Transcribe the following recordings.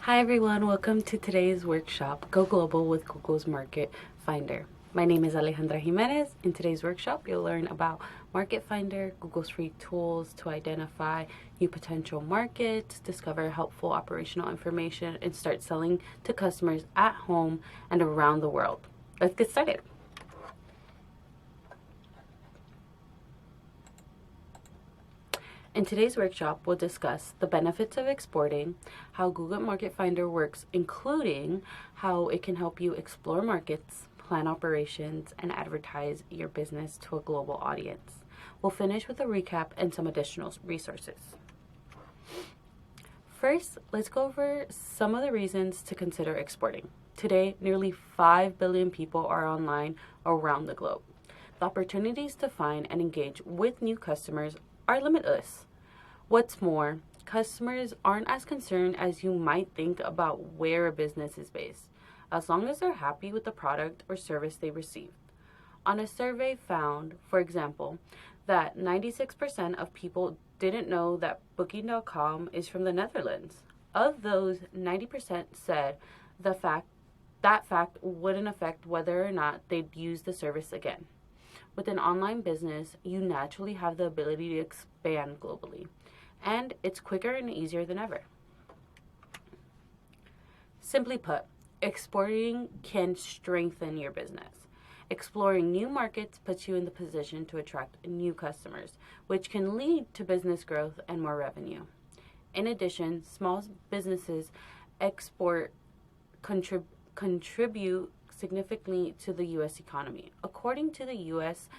Hi everyone, welcome to today's workshop, Go Global with Google's Market Finder. My name is Alejandra Jimenez. In today's workshop, you'll learn about Market Finder, Google's free tools to identify new potential markets, discover helpful operational information, and start selling to customers at home and around the world. Let's get started. In today's workshop, we'll discuss the benefits of exporting, how Google Market Finder works, including how it can help you explore markets, plan operations, and advertise your business to a global audience. We'll finish with a recap and some additional resources. First, let's go over some of the reasons to consider exporting. Today, nearly 5 billion people are online around the globe. The opportunities to find and engage with new customers are limitless. What's more, customers aren't as concerned as you might think about where a business is based, as long as they're happy with the product or service they received. On a survey found, for example, that 96% of people didn't know that Booking.com is from the Netherlands. Of those, 90% said that fact wouldn't affect whether or not they'd use the service again. With an online business, you naturally have the ability to expand globally, and it's quicker and easier than ever. Simply put, exporting can strengthen your business. Exploring new markets puts you in the position to attract new customers, which can lead to business growth and more revenue. In addition, small businesses export contribute significantly to the U.S. economy. According to the U.S.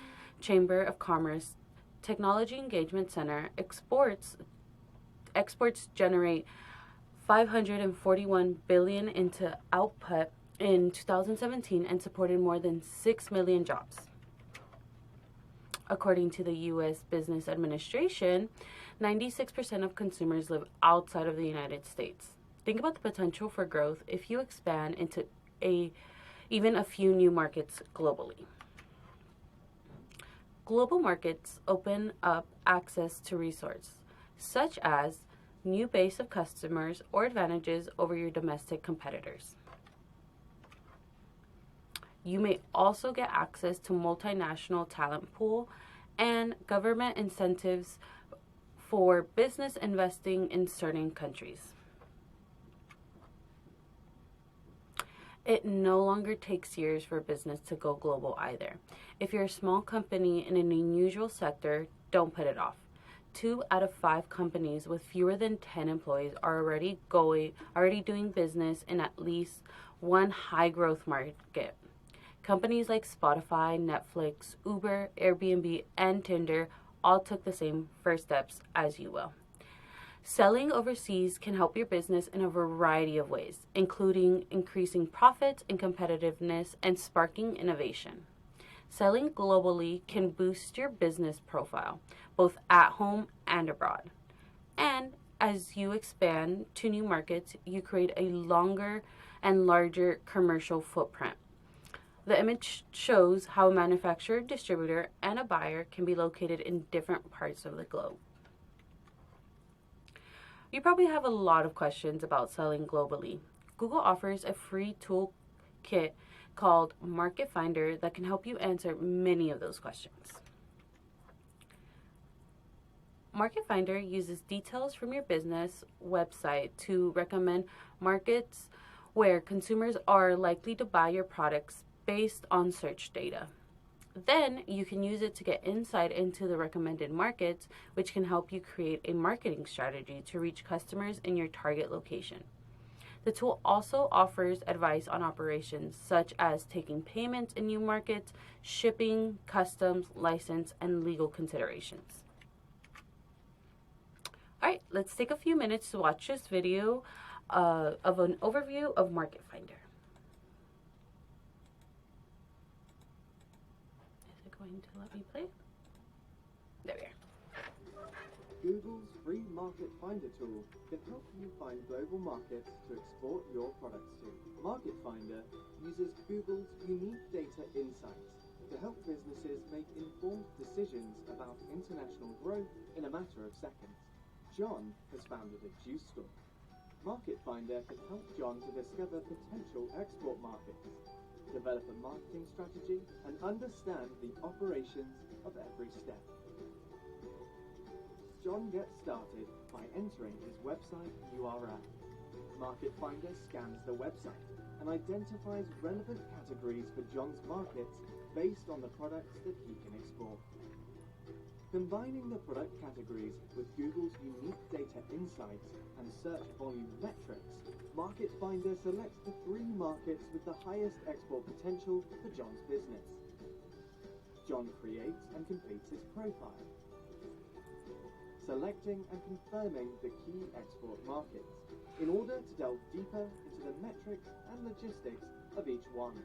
Chamber of Commerce Technology Engagement Center, exports generate $541 billion into output in 2017 and supported more than 6 million jobs. According to the U.S. Business Administration, 96% of consumers live outside of the United States. Think about the potential for growth if you expand into even a few new markets globally. Global markets open up access to resources, such as new base of customers or advantages over your domestic competitors. You may also get access to multinational talent pool and government incentives for business investing in certain countries. It no longer takes years for a business to go global either. If you're a small company in an unusual sector, don't put it off. 2 out of 5 companies with fewer than 10 employees are already doing business in at least one high growth market. Companies like Spotify, Netflix, Uber, Airbnb, and Tinder all took the same first steps as you will. Selling overseas can help your business in a variety of ways, including increasing profits and competitiveness and sparking innovation. Selling globally can boost your business profile, both at home and abroad. And as you expand to new markets, you create a longer and larger commercial footprint. The image shows how a manufacturer, distributor, and a buyer can be located in different parts of the globe. You probably have a lot of questions about selling globally. Google offers a free toolkit called Market Finder that can help you answer many of those questions. Market Finder uses details from your business website to recommend markets where consumers are likely to buy your products based on search data. Then you can use it to get insight into the recommended markets, which can help you create a marketing strategy to reach customers in your target location. The tool also offers advice on operations, such as taking payments in new markets, shipping, customs, license, and legal considerations. All right, let's take a few minutes to watch this video of an overview of Market Finder. Going to let me play? There we are. Google's free Market Finder tool can help you find global markets to export your products to. Market Finder uses Google's unique data insights to help businesses make informed decisions about international growth in a matter of seconds. John has founded a juice store. Market Finder can help John to discover potential export markets, develop a marketing strategy, and understand the operations of every step. John gets started by entering his website URL. Market Finder scans the website and identifies relevant categories for John's markets based on the products that he can export. Combining the product categories with Google's unique data insights and search volume metrics, Market Finder selects the 3 markets with the highest export potential for John's business. John creates and completes his profile, selecting and confirming the key export markets in order to delve deeper into the metrics and logistics of each one.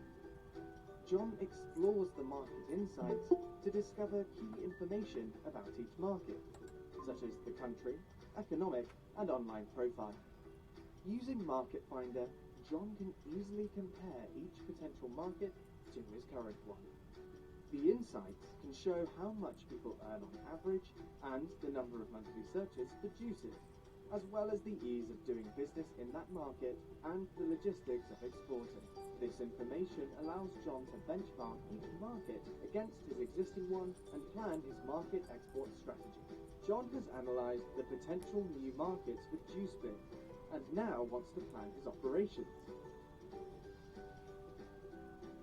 John explores the market insights to discover key information about each market, such as the country, economic, and online profile. Using Market Finder, John can easily compare each potential market to his current one. The insights can show how much people earn on average and the number of monthly searches produces, as well as the ease of doing business in that market and the logistics of exporting. This information allows John to benchmark each market against his existing one and plan his market export strategy. John has analysed the potential new markets for JuiceBit and now wants to plan his operations.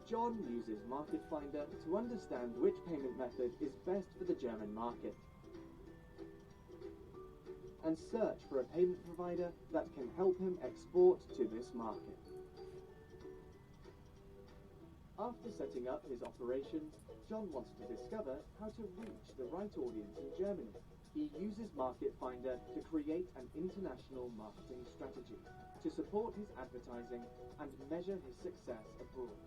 John uses Market Finder to understand which payment method is best for the German market and search for a payment provider that can help him export to this market. After setting up his operations, John wants to discover how to reach the right audience in Germany. He uses Market Finder to create an international marketing strategy to support his advertising and measure his success abroad.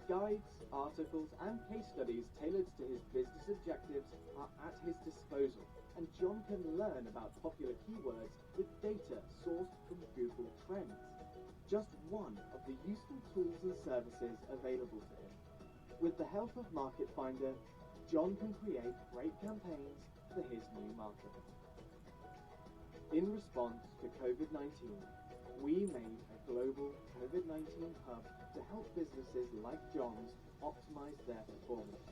Guides, articles, and case studies tailored to his business objectives are at his disposal, and John can learn about popular keywords with data sourced from Google Trends. Just one of the useful tools and services available to him. With the help of Market Finder, John can create great campaigns for his new market. In response to COVID-19, we made a global COVID-19 hub to help businesses like John's optimize their performance.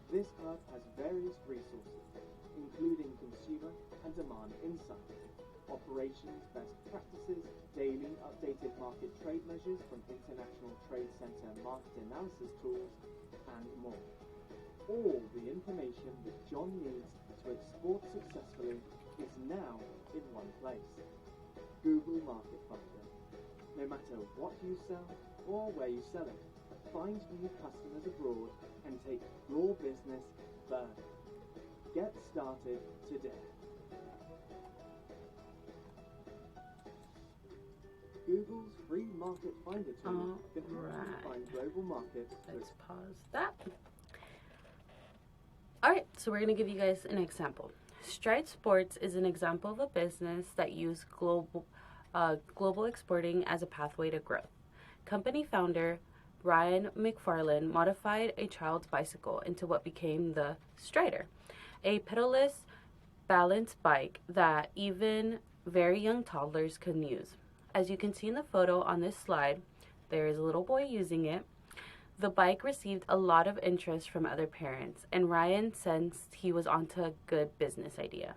This hub has various resources, including consumer and demand insights, operations best practices, daily updated market trade measures from International Trade Center market analysis tools, and more. All the information that John needs to export successfully is now in one place. Google Market Finder. No matter what you sell or where you sell it, find new customers abroad and take your business further. Get started today. Google's free Market Finder tool can help you find global markets. Let's pause that. Alright, so we're going to give you guys an example. Stride Sports is an example of a business that used global exporting as a pathway to growth. Company founder Ryan McFarlane modified a child's bicycle into what became the Strider, a pedalless balance bike that even very young toddlers can use. As you can see in the photo on this slide, there is a little boy using it. The bike received a lot of interest from other parents, and Ryan sensed he was onto a good business idea.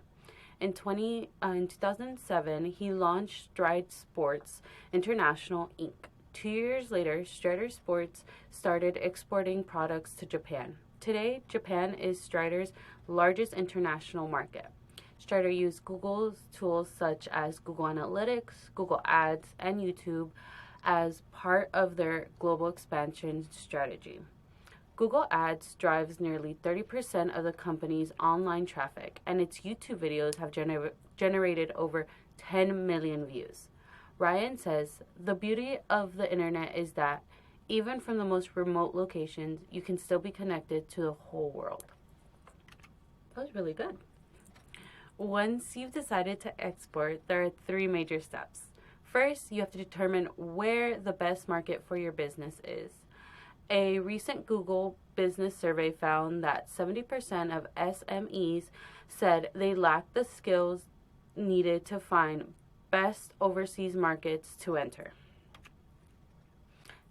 In 2007, he launched Stride Sports International Inc. 2 years later, Strider Sports started exporting products to Japan. Today, Japan is Strider's largest international market. Strider used Google's tools such as Google Analytics, Google Ads, and YouTube as part of their global expansion strategy. Google Ads drives nearly 30% of the company's online traffic, and its YouTube videos have generated over 10 million views. Ryan says, the beauty of the internet is that even from the most remote locations, you can still be connected to the whole world. That was really good. Once you've decided to export, there are 3 major steps. First, you have to determine where the best market for your business is. A recent Google business survey found that 70% of SMEs said they lacked the skills needed to find best overseas markets to enter.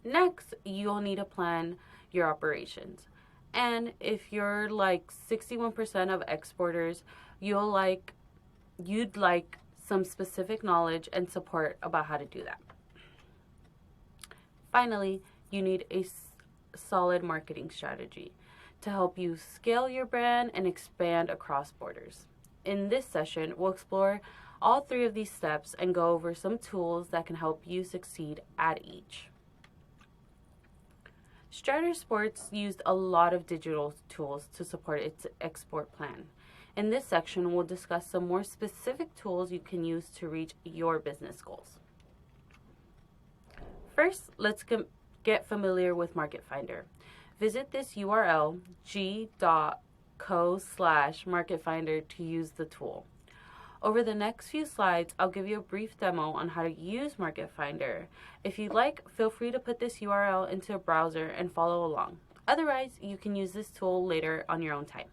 Next, you'll need to plan your operations. And if you're like 61% of exporters, you'd like some specific knowledge and support about how to do that. Finally, you need a solid marketing strategy to help you scale your brand and expand across borders. In this session, we'll explore all three of these steps and go over some tools that can help you succeed at each. Strider Sports used a lot of digital tools to support its export plan. In this section, we'll discuss some more specific tools you can use to reach your business goals. First, let's get familiar with Market Finder. Visit this URL, g.co/marketfinder, to use the tool. Over the next few slides, I'll give you a brief demo on how to use Market Finder. If you'd like, feel free to put this URL into a browser and follow along. Otherwise, you can use this tool later on your own time.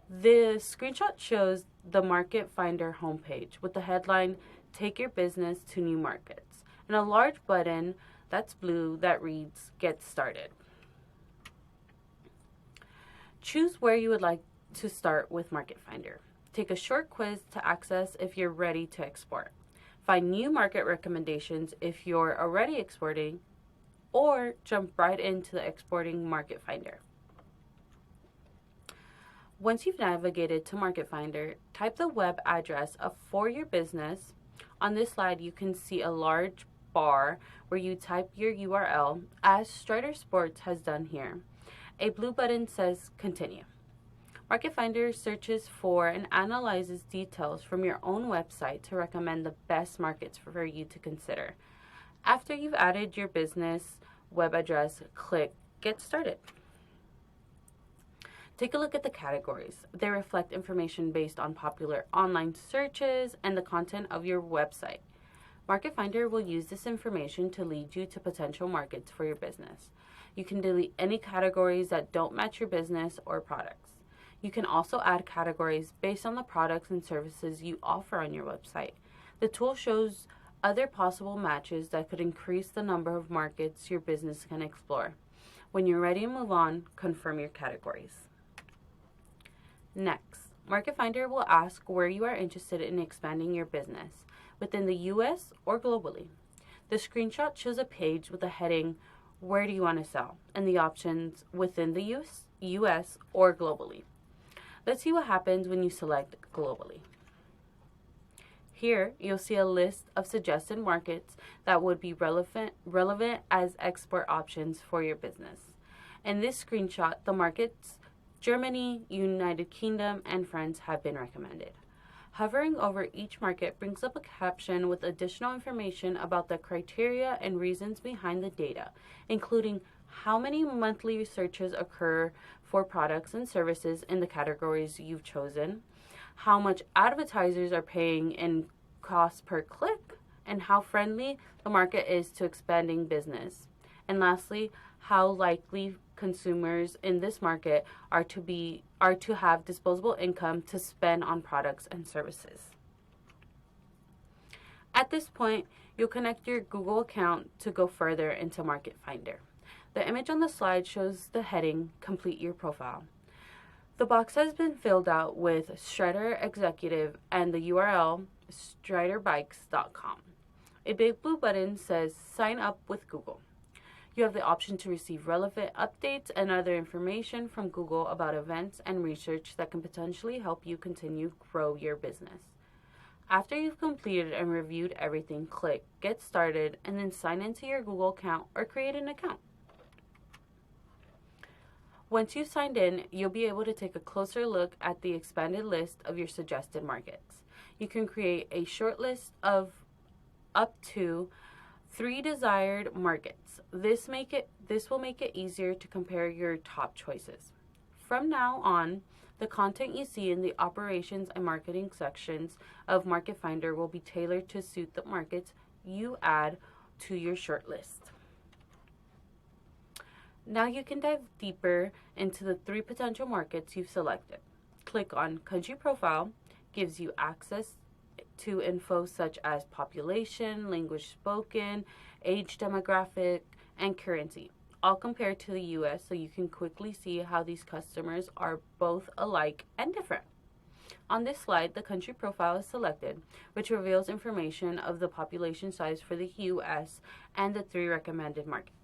The screenshot shows the Market Finder homepage with the headline, "Take Your Business to New Markets," and a large button that's blue that reads, "Get Started." Choose where you would like to start with Market Finder. Take a short quiz to access if you're ready to export. Find new market recommendations if you're already exporting, or jump right into the exporting Market Finder. Once you've navigated to Market Finder, type the web address for your business. On this slide, you can see a large bar where you type your URL, as Strider Sports has done here. A blue button says Continue. Market Finder searches for and analyzes details from your own website to recommend the best markets for you to consider. After you've added your business web address, click Get Started. Take a look at the categories. They reflect information based on popular online searches and the content of your website. Market Finder will use this information to lead you to potential markets for your business. You can delete any categories that don't match your business or products. You can also add categories based on the products and services you offer on your website. The tool shows other possible matches that could increase the number of markets your business can explore. When you're ready to move on, confirm your categories. Next, Market Finder will ask where you are interested in expanding your business, within the US or globally. The screenshot shows a page with the heading, "Where do you want to sell?" and the options within the US or globally. Let's see what happens when you select globally. Here, you'll see a list of suggested markets that would be relevant as export options for your business. In this screenshot, the markets Germany, United Kingdom, and France have been recommended. Hovering over each market brings up a caption with additional information about the criteria and reasons behind the data, including how many monthly searches occur for products and services in the categories you've chosen, how much advertisers are paying in cost per click, and how friendly the market is to expanding business. And lastly, how likely consumers in this market are to have disposable income to spend on products and services. At this point, you'll connect your Google account to go further into Market Finder. The image on the slide shows the heading, "Complete Your Profile." The box has been filled out with Strider Executive and the URL striderbikes.com. A big blue button says Sign Up with Google. You have the option to receive relevant updates and other information from Google about events and research that can potentially help you continue grow your business. After you've completed and reviewed everything, click Get Started and then sign into your Google account or create an account. Once you've signed in, you'll be able to take a closer look at the expanded list of your suggested markets. You can create a short list of up to 3 desired markets. This will make it easier to compare your top choices. From now on, the content you see in the operations and marketing sections of Market Finder will be tailored to suit the markets you add to your short list. Now you can dive deeper into the 3 potential markets you've selected. Click on Country Profile, gives you access to info such as population, language spoken, age demographic, and currency, all compared to the US, so you can quickly see how these customers are both alike and different. On this slide, the country profile is selected, which reveals information of the population size for the US and the 3 recommended markets.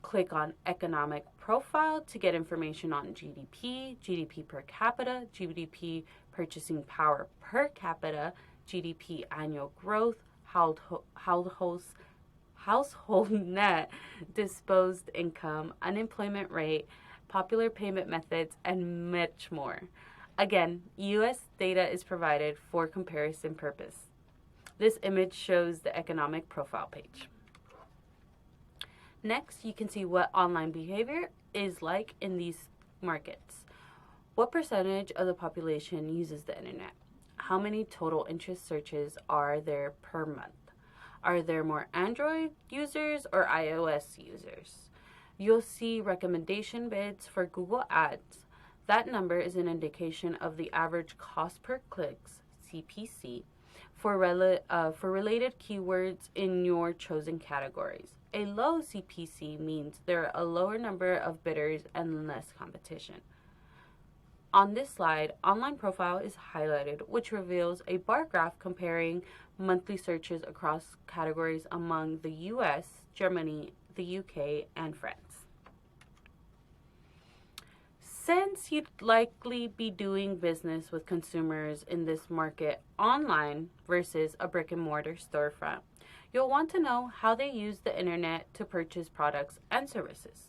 Click on Economic Profile to get information on GDP, GDP per capita, GDP purchasing power per capita, GDP annual growth, household net disposed income, unemployment rate, popular payment methods, and much more. Again, US data is provided for comparison purpose. This image shows the economic profile page. Next, you can see what online behavior is like in these markets. What percentage of the population uses the internet? How many total interest searches are there per month? Are there more Android users or iOS users? You'll see recommendation bids for Google Ads. That number is an indication of the average cost per clicks, CPC, for related keywords in your chosen categories. A low CPC means there are a lower number of bidders and less competition. On this slide, online profile is highlighted, which reveals a bar graph comparing monthly searches across categories among the US, Germany, the UK, and France. Since you'd likely be doing business with consumers in this market online versus a brick and mortar storefront, you'll want to know how they use the internet to purchase products and services.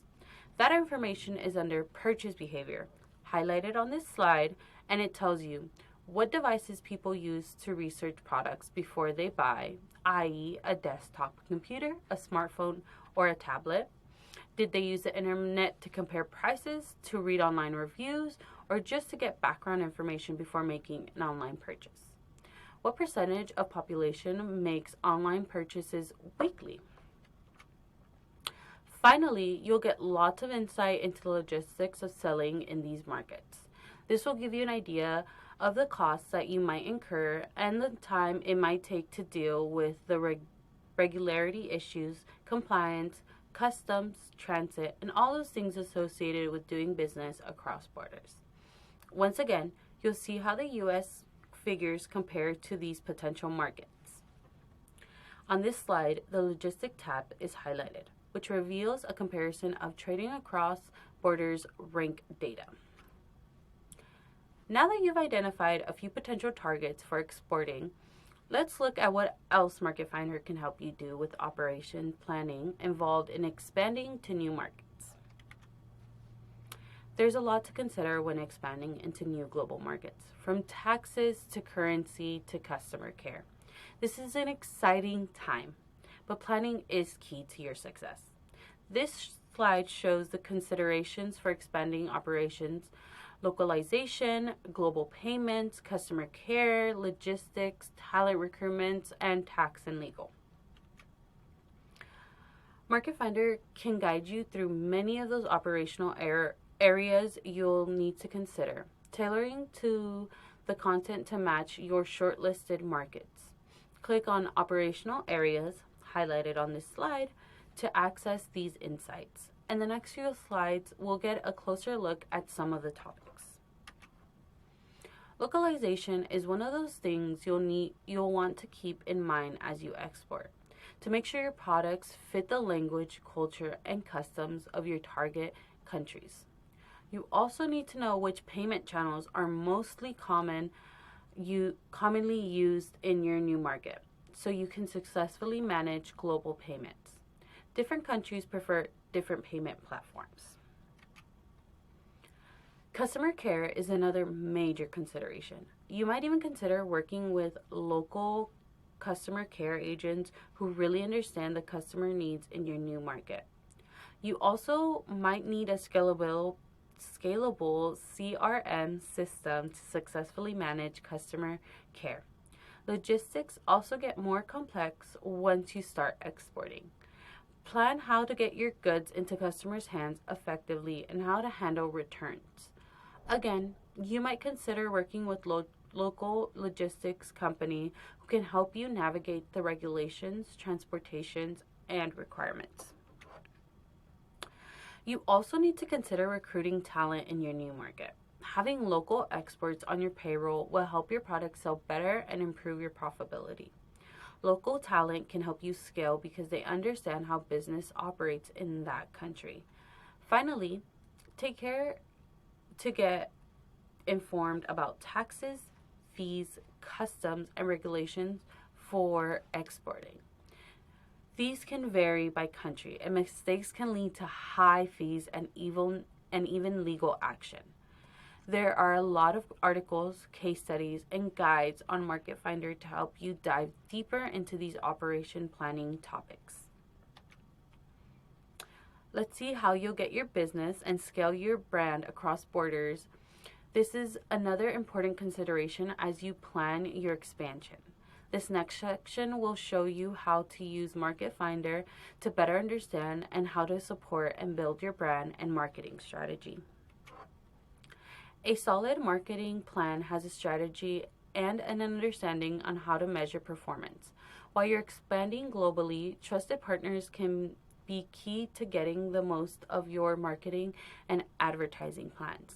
That information is under purchase behavior, highlighted on this slide, and it tells you what devices people use to research products before they buy, i.e. a desktop computer, a smartphone, or a tablet. Did they use the internet to compare prices, to read online reviews, or just to get background information before making an online purchase? What percentage of population makes online purchases weekly? Finally, you'll get lots of insight into the logistics of selling in these markets. This will give you an idea of the costs that you might incur and the time it might take to deal with the regularity issues, compliance, customs, transit, and all those things associated with doing business across borders. Once again, you'll see how the U.S. figures compare to these potential markets. On this slide, the Logistic tab is highlighted, which reveals a comparison of trading across borders rank data. Now that you've identified a few potential targets for exporting, let's look at what else Market Finder can help you do with operation planning involved in expanding to new markets. There's a lot to consider when expanding into new global markets, from taxes to currency to customer care. This is an exciting time, but planning is key to your success. This slide shows the considerations for expanding operations: localization, global payments, customer care, logistics, talent recruitment, and tax and legal. Market Finder can guide you through many of those operational areas you'll need to consider, tailoring to the content to match your shortlisted markets. Click on Operational Areas, highlighted on this slide, to access these insights. In the next few slides, we'll get a closer look at some of the topics. Localization is one of those things you'll want to keep in mind as you export, to make sure your products fit the language, culture, and customs of your target countries. You also need to know which payment channels are mostly commonly used in your new market, so you can successfully manage global payments. Different countries prefer different payment platforms. Customer care is another major consideration. You might even consider working with local customer care agents who really understand the customer needs in your new market. You also might need a scalable CRM system to successfully manage customer care. Logistics also get more complex once you start exporting. Plan how to get your goods into customers' hands effectively and how to handle returns. Again, you might consider working with local logistics company who can help you navigate the regulations, transportations, and requirements. You also need to consider recruiting talent in your new market. Having local experts on your payroll will help your product sell better and improve your profitability. Local talent can help you scale because they understand how business operates in that country. Finally, take care to get informed about taxes, fees, customs, and regulations for exporting. These can vary by country, and mistakes can lead to high fees and even legal action. There are a lot of articles, case studies, and guides on Market Finder to help you dive deeper into these operation planning topics. Let's see how you'll get your business and scale your brand across borders. This is another important consideration as you plan your expansion. This next section will show you how to use Market Finder to better understand and how to support and build your brand and marketing strategy. A solid marketing plan has a strategy and an understanding on how to measure performance. While you're expanding globally, trusted partners can be key to getting the most of your marketing and advertising plans.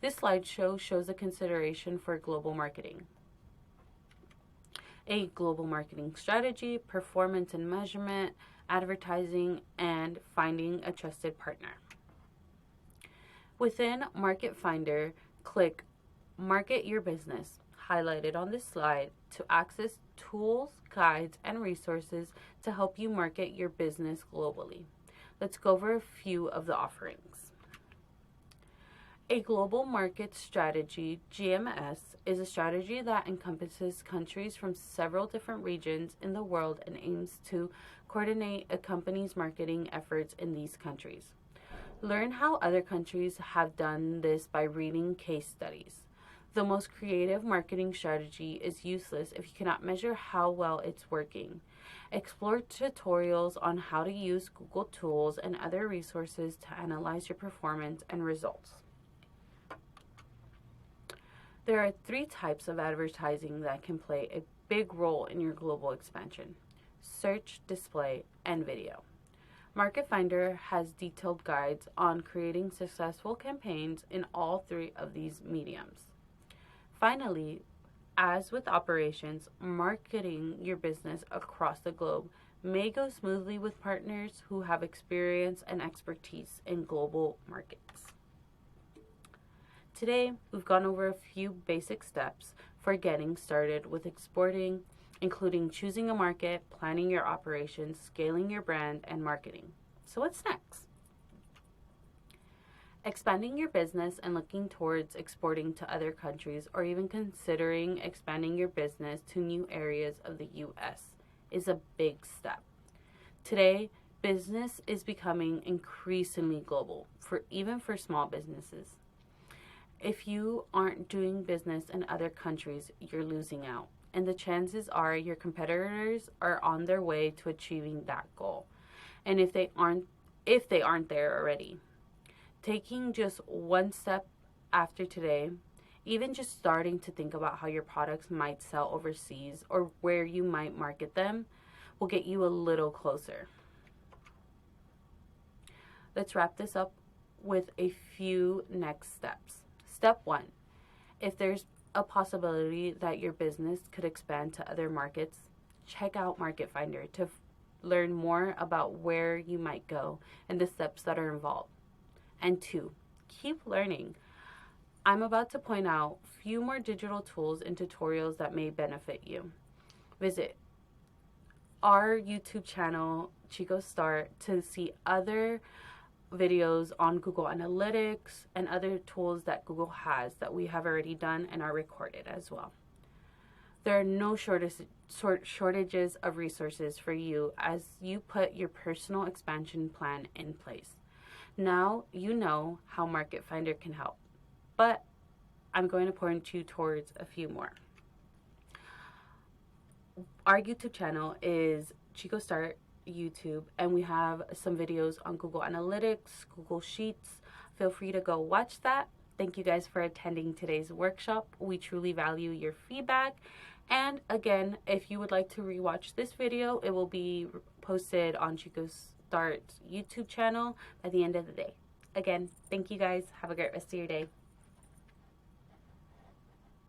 This slideshow shows a consideration for global marketing. A global marketing strategy, performance and measurement, advertising, and finding a trusted partner. Within Market Finder, click Market Your Business, highlighted on this slide, to access tools, guides, and resources to help you market your business globally. Let's go over a few of the offerings. A global market strategy, GMS, is a strategy that encompasses countries from several different regions in the world and aims to coordinate a company's marketing efforts in these countries. Learn how other countries have done this by reading case studies. The most creative marketing strategy is useless if you cannot measure how well it's working. Explore tutorials on how to use Google tools and other resources to analyze your performance and results. There are 3 types of advertising that can play a big role in your global expansion: search, display, and video. Market Finder has detailed guides on creating successful campaigns in all 3 of these mediums. Finally, as with operations, marketing your business across the globe may go smoothly with partners who have experience and expertise in global markets. Today, we've gone over a few basic steps for getting started with exporting, including choosing a market, planning your operations, scaling your brand, and marketing. So what's next? Expanding your business and looking towards exporting to other countries, or even considering expanding your business to new areas of the U.S. is a big step. Today, business is becoming increasingly global, even for small businesses. If you aren't doing business in other countries, you're losing out, and the chances are your competitors are on their way to achieving that goal. And if they aren't there already, taking just one step after today, even just starting to think about how your products might sell overseas or where you might market them, will get you a little closer. Let's wrap this up with a few next steps. Step 1. If there's a possibility that your business could expand to other markets, check out Market Finder to learn more about where you might go and the steps that are involved. And 2, keep learning. I'm about to point out a few more digital tools and tutorials that may benefit you. Visit our YouTube channel, Chico Start, to see other videos on Google Analytics and other tools that Google has that we have already done and are recorded as well. There are no shortages of resources for you as you put your personal expansion plan in place. Now you know how Market Finder can help, but I'm going to point you towards a few more. Our YouTube channel is Chico Start YouTube, and we have some videos on Google Analytics, Google Sheets. Feel free to go watch that. Thank you guys for attending today's workshop. We truly value your feedback. And again, if you would like to rewatch this video, it will be posted on Chico Start's YouTube channel by the end of the day. Again, thank you guys. Have a great rest of your day.